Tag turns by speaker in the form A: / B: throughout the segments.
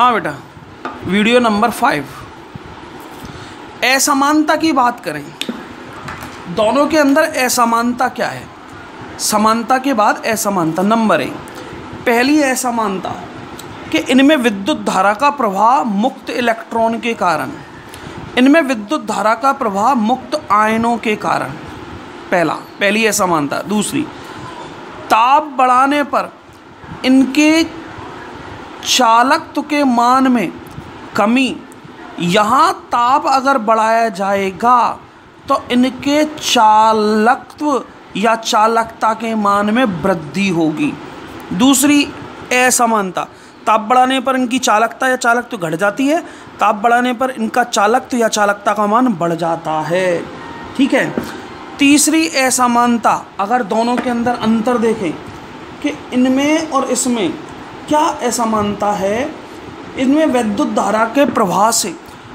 A: हाँ बेटा, video number 5। असमानता की बात करें, दोनों के अंदर असमानता क्या है। समानता के बाद असमानता। नंबर 1, पहली असमानता कि इनमें विद्युत धारा का प्रवाह मुक्त इलेक्ट्रॉन के कारण, इनमें विद्युत धारा का प्रवाह मुक्त आयनों के कारण। पहली असमानता। दूसरी, ताप बढ़ाने पर इनके चालकत्व के मान में कमी। यहाँ ताप अगर बढ़ाया जाएगा तो इनके चालकत्व या चालकता के मान में वृद्धि होगी। दूसरी असमानता, ताप बढ़ाने पर इनकी चालकता या चालकत्व घट जाती है, ताप बढ़ाने पर इनका चालकत्व या चालकता का मान बढ़ जाता है। ठीक है। तीसरी असमानता, अगर दोनों के अंदर अंतर देखें कि इनमें और इसमें क्या असमानता है। इनमें विद्युत धारा के प्रवाह से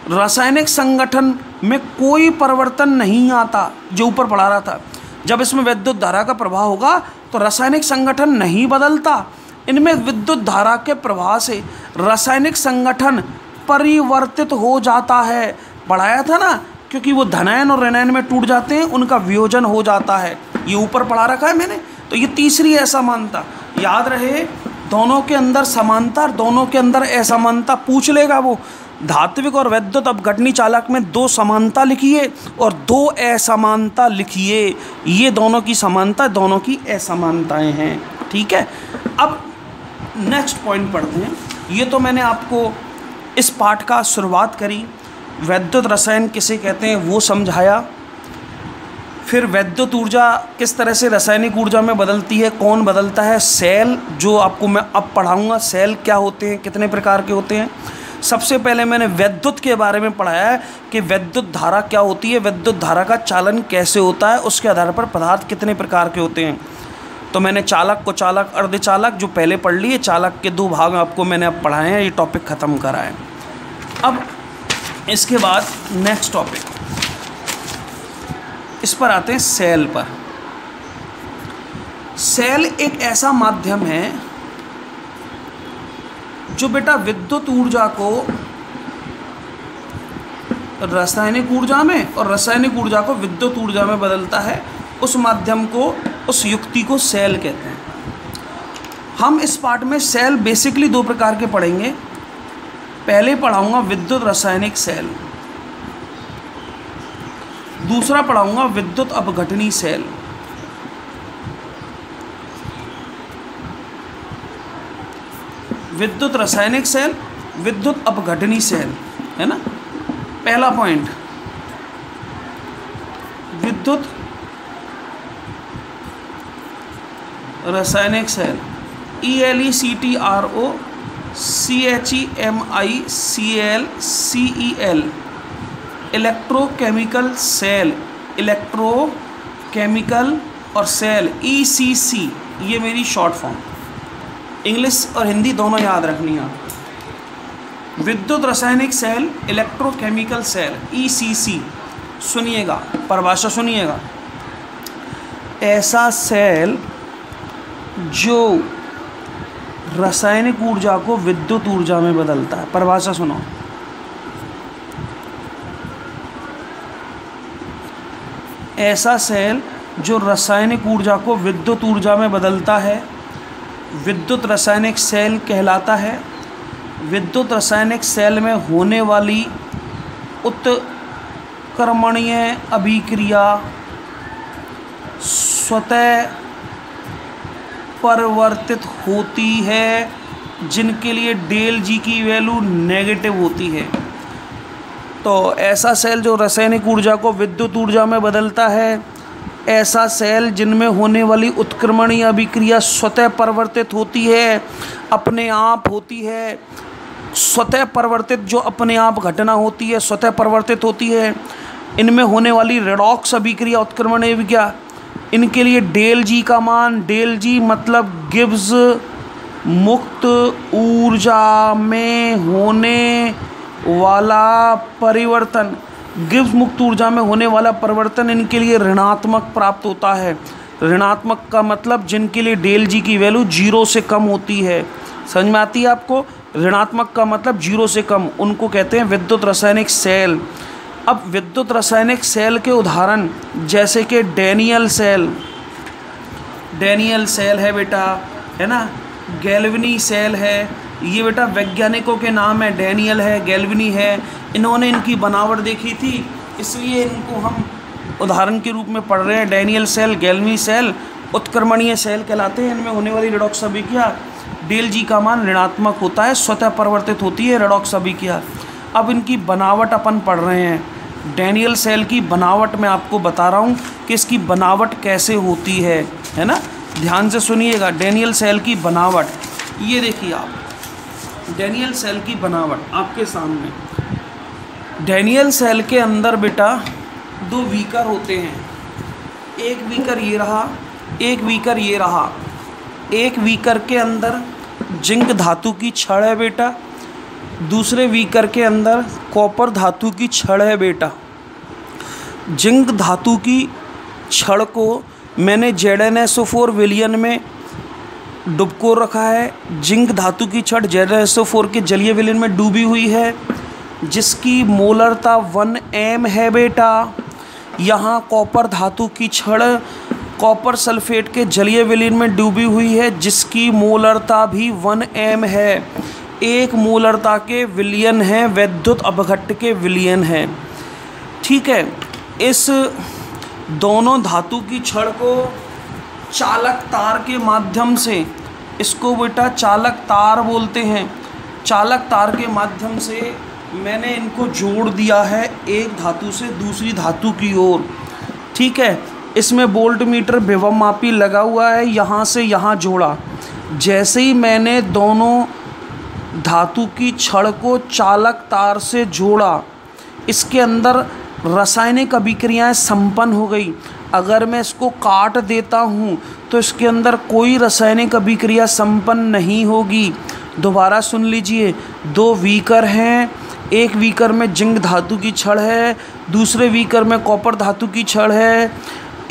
A: रासायनिक संगठन में कोई परिवर्तन नहीं आता, जो ऊपर पढ़ा रहा था। जब इसमें विद्युत धारा का प्रवाह होगा तो रासायनिक संगठन नहीं बदलता। इनमें विद्युत धारा के प्रवाह से रासायनिक संगठन परिवर्तित हो जाता है। पढ़ाया था ना, क्योंकि वो धनायन और ऋणायन में टूट जाते हैं, उनका वियोजन हो जाता है। ये ऊपर पढ़ा रखा है मैंने। तो ये तीसरी असमानता। याद रहे, दोनों के अंदर समानता, दोनों के अंदर असमानता पूछ लेगा वो। धात्विक और वैद्युत अपघटनी चालक में 2 समानता लिखिए और 2 असमानता लिखिए। ये दोनों की समानता, दोनों की असमानताएं हैं। ठीक है। अब नेक्स्ट पॉइंट पढ़ते हैं। ये तो मैंने आपको इस पाठ का शुरुआत करी, वैद्युत रसायन किसे कहते हैं वो समझाया। फिर वैद्युत ऊर्जा किस तरह से रासायनिक ऊर्जा में बदलती है, कौन बदलता है। सेल, जो आपको मैं अब पढ़ाऊंगा, सेल क्या होते हैं, कितने प्रकार के होते हैं। सबसे पहले मैंने विद्युत के बारे में पढ़ाया है कि विद्युत धारा क्या होती है, विद्युत धारा का चालन कैसे होता है, उसके आधार पर पदार्थ कितने प्रकार के होते हैं। तो मैंने चालक को चालक, अर्धचालक जो पहले पढ़ लिए, चालक के 2 भाग आपको मैंने अब पढ़ाए हैं। ये टॉपिक ख़त्म करा है। अब इसके बाद नेक्स्ट टॉपिक, इस पर आते हैं, सेल पर। सेल एक ऐसा माध्यम है जो बेटा विद्युत ऊर्जा को रासायनिक ऊर्जा में और रासायनिक ऊर्जा को विद्युत ऊर्जा में बदलता है। उस माध्यम को, उस युक्ति को सेल कहते हैं। हम इस पाठ में सेल बेसिकली 2 प्रकार के पढ़ेंगे। पहले पढ़ाऊंगा विद्युत रासायनिक सेल, दूसरा पढ़ाऊंगा विद्युत अपघटनी सेल। विद्युत रासायनिक सेल, विद्युत अपघटनी सेल, है ना। पहला पॉइंट, विद्युत रासायनिक cell, ELECTROCHEMICAL, electrochemical cell, electrochemical और सेल, ECC, ये मेरी शॉर्ट फॉर्म। इंग्लिश और हिंदी दोनों याद रखनी है। विद्युत रासायनिक सेल, इलेक्ट्रोकेमिकल सेल, ECC। सुनिएगा, परिभाषा सुनिएगा। ऐसा सेल जो रासायनिक ऊर्जा को विद्युत ऊर्जा में बदलता है। परिभाषा सुनो। ऐसा सेल जो रासायनिक ऊर्जा को विद्युत ऊर्जा में बदलता है, विद्युत रासायनिक सेल कहलाता है। विद्युत रासायनिक सेल में होने वाली उत्क्रमणीय अभिक्रिया स्वतः परिवर्तित होती है, जिनके लिए डेल जी की वैल्यू नेगेटिव होती है। तो ऐसा सेल जो रासायनिक ऊर्जा को विद्युत ऊर्जा में बदलता है, ऐसा सेल जिनमें होने वाली उत्क्रमणीय अभिक्रिया स्वतः परिवर्तित होती है, अपने आप होती है। स्वतः परिवर्तित जो अपने आप घटना होती है, स्वतः परिवर्तित होती है। इनमें होने वाली रेडॉक्स अभिक्रिया, उत्क्रमणीय अभिक्रिया, इनके लिए डेल जी का मान, डेल जी मतलब गिब्स मुक्त ऊर्जा में होने वाला परिवर्तन, गिब्स मुक्त ऊर्जा में होने वाला परिवर्तन इनके लिए ऋणात्मक प्राप्त होता है। ऋणात्मक का मतलब जिनके लिए डेल जी की वैल्यू 0 से कम होती है। समझ में आती है आपको। ऋणात्मक का मतलब जीरो से कम, उनको कहते हैं विद्युत रासायनिक सेल। अब विद्युत रासायनिक सेल के उदाहरण जैसे कि डैनियल सेल है बेटा, है ना, गैल्वनी सेल है, ये बेटा वैज्ञानिकों के नाम है, डैनियल है, गैल्वनी है, इन्होंने इनकी बनावट देखी थी, इसलिए इनको हम उदाहरण के रूप में पढ़ रहे हैं। डैनियल सेल, गैल्वनी सेल उत्क्रमणीय सेल कहलाते हैं। इनमें होने वाली रेडॉक्स अभिक्रिया डेल जी का मान ऋणात्मक होता है, स्वतः परिवर्तित होती है रेडॉक्स अभिक्रिया। अब इनकी बनावट अपन पढ़ रहे हैं। डैनियल सेल की बनावट मैं आपको बता रहा हूँ कि इसकी बनावट कैसे होती है ना, ध्यान से सुनिएगा। डैनियल सेल की बनावट, ये देखिए आप, डैनियल सेल की बनावट आपके सामने। डैनियल सेल के अंदर बेटा दो बीकर होते हैं, एक बीकर ये रहा, एक बीकर ये रहा। एक बीकर के अंदर जिंक धातु की छड़ है बेटा, दूसरे बीकर के अंदर कॉपर धातु की छड़ है बेटा। जिंक धातु की छड़ को मैंने ZnSO4 विलयन में डुबको रखा है। जिंक धातु की छड़ ZnSO4 के जलीय विलयन में डूबी हुई है, जिसकी मोलरता 1m है बेटा। यहाँ कॉपर धातु की छड़ कॉपर सल्फेट के जलीय विलयन में डूबी हुई है, जिसकी मोलरता भी 1m है। एक मोलरता के विलयन है, वैद्युत अपघट्ट के विलयन है। ठीक है, इस दोनों धातु की छड़ को चालक तार के माध्यम से, इसको बेटा चालक तार बोलते हैं, चालक तार के माध्यम से मैंने इनको जोड़ दिया है एक धातु से दूसरी धातु की ओर। ठीक है, इसमें वोल्ट मीटर विभवमापी लगा हुआ है, यहाँ से यहाँ जोड़ा। जैसे ही मैंने दोनों धातु की छड़ को चालक तार से जोड़ा, इसके अंदर रासायनिक अभिक्रियाएं संपन्न हो गई। अगर मैं इसको काट देता हूँ तो इसके अंदर कोई रासायनिक अभिक्रिया संपन्न नहीं होगी। दोबारा सुन लीजिए, दो बीकर हैं, एक बीकर में जिंक धातु की छड़ है, दूसरे बीकर में कॉपर धातु की छड़ है।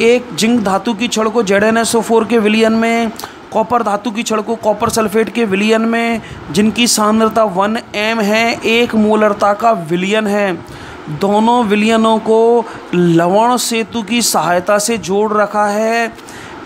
A: एक जिंक धातु की छड़ को ZnSO4 के विलयन में, कॉपर धातु की छड़ को कॉपर सल्फेट के विलयन में, जिनकी सांद्रता 1m है, एक मोलरता का विलयन है। दोनों विलयनों को लवण सेतु की सहायता से जोड़ रखा है।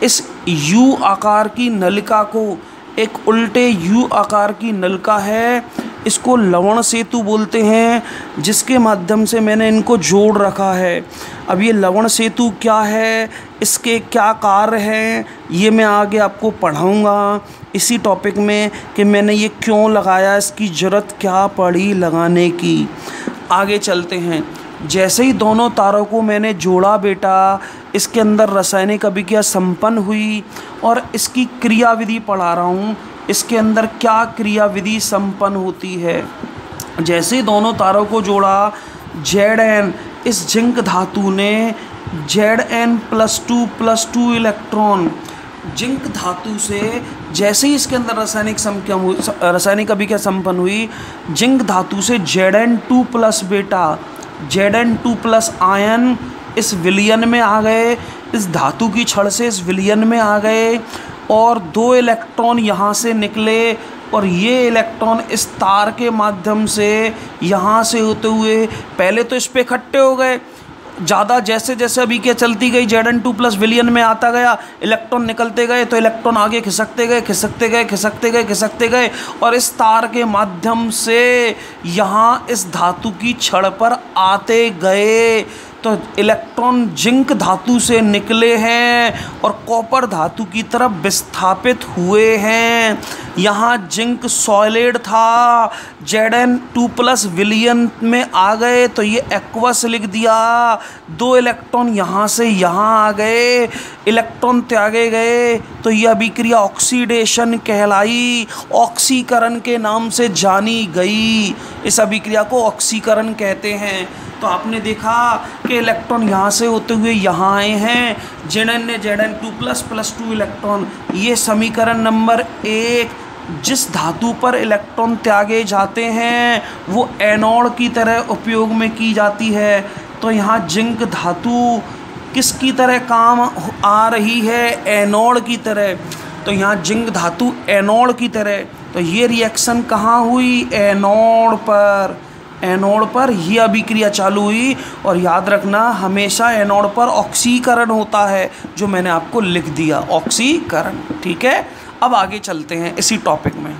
A: इस U आकार की नलिका को, एक उल्टे U आकार की नलिका है, इसको लवण सेतु बोलते हैं, जिसके माध्यम से मैंने इनको जोड़ रखा है। अब ये लवण सेतु क्या है, इसके क्या कार्य हैं, ये मैं आगे आपको पढ़ाऊँगा इसी टॉपिक में कि मैंने ये क्यों लगाया, इसकी ज़रूरत क्या पड़ी लगाने की। आगे चलते हैं। जैसे ही दोनों तारों को मैंने जोड़ा बेटा, इसके अंदर रासायनिक अभिक्रिया संपन्न हुई और इसकी क्रियाविधि पढ़ा रहा हूँ। इसके अंदर क्या क्रियाविधि संपन्न होती है। जैसे ही दोनों तारों को जोड़ा, Zn, इस जिंक धातु ने Zn+2+2 इलेक्ट्रॉन, जिंक धातु से जैसे ही इसके अंदर रासायनिक अभिक्रिया संपन्न हुई, जिंक धातु से Zn2+ बेटा, Zn2+ आयन इस विलयन में आ गए, इस धातु की छड़ से इस विलयन में आ गए और दो इलेक्ट्रॉन यहाँ से निकले और ये इलेक्ट्रॉन इस तार के माध्यम से यहाँ से होते हुए पहले तो इस पे इकट्ठे हो गए। ज़्यादा जैसे जैसे अभिक्रिया चलती गई, Zn2+ विलयन में आता गया, इलेक्ट्रॉन निकलते गए, तो इलेक्ट्रॉन आगे खिसकते गए और इस तार के माध्यम से यहाँ इस धातु की छड़ पर आते गए। तो इलेक्ट्रॉन जिंक धातु से निकले हैं और कॉपर धातु की तरफ विस्थापित हुए हैं। यहाँ जिंक सॉलिड था, Zn2+ विलयन में आ गए तो ये एक्वस लिख दिया। दो इलेक्ट्रॉन यहाँ से यहाँ आ गए, इलेक्ट्रॉन त्यागे गए तो यह अभिक्रिया ऑक्सीडेशन कहलाई, ऑक्सीकरण के नाम से जानी गई। इस अभिक्रिया को ऑक्सीकरण कहते हैं। तो आपने देखा कि इलेक्ट्रॉन यहाँ से होते हुए यहाँ आए हैं, Zn+2 इलेक्ट्रॉन। ये समीकरण नंबर 1। जिस धातु पर इलेक्ट्रॉन त्यागे जाते हैं वो एनोड की तरह उपयोग में की जाती है। तो यहाँ जिंक धातु किसकी तरह काम आ रही है, एनोड की तरह। तो यहाँ जिंक धातु एनोड की तरह तो ये रिएक्शन कहाँ हुई? एनोड पर। एनोड पर ही अभिक्रिया चालू हुई। और याद रखना हमेशा एनोड पर ऑक्सीकरण होता है, जो मैंने आपको लिख दिया, ऑक्सीकरण। ठीक है, अब आगे चलते हैं इसी टॉपिक में।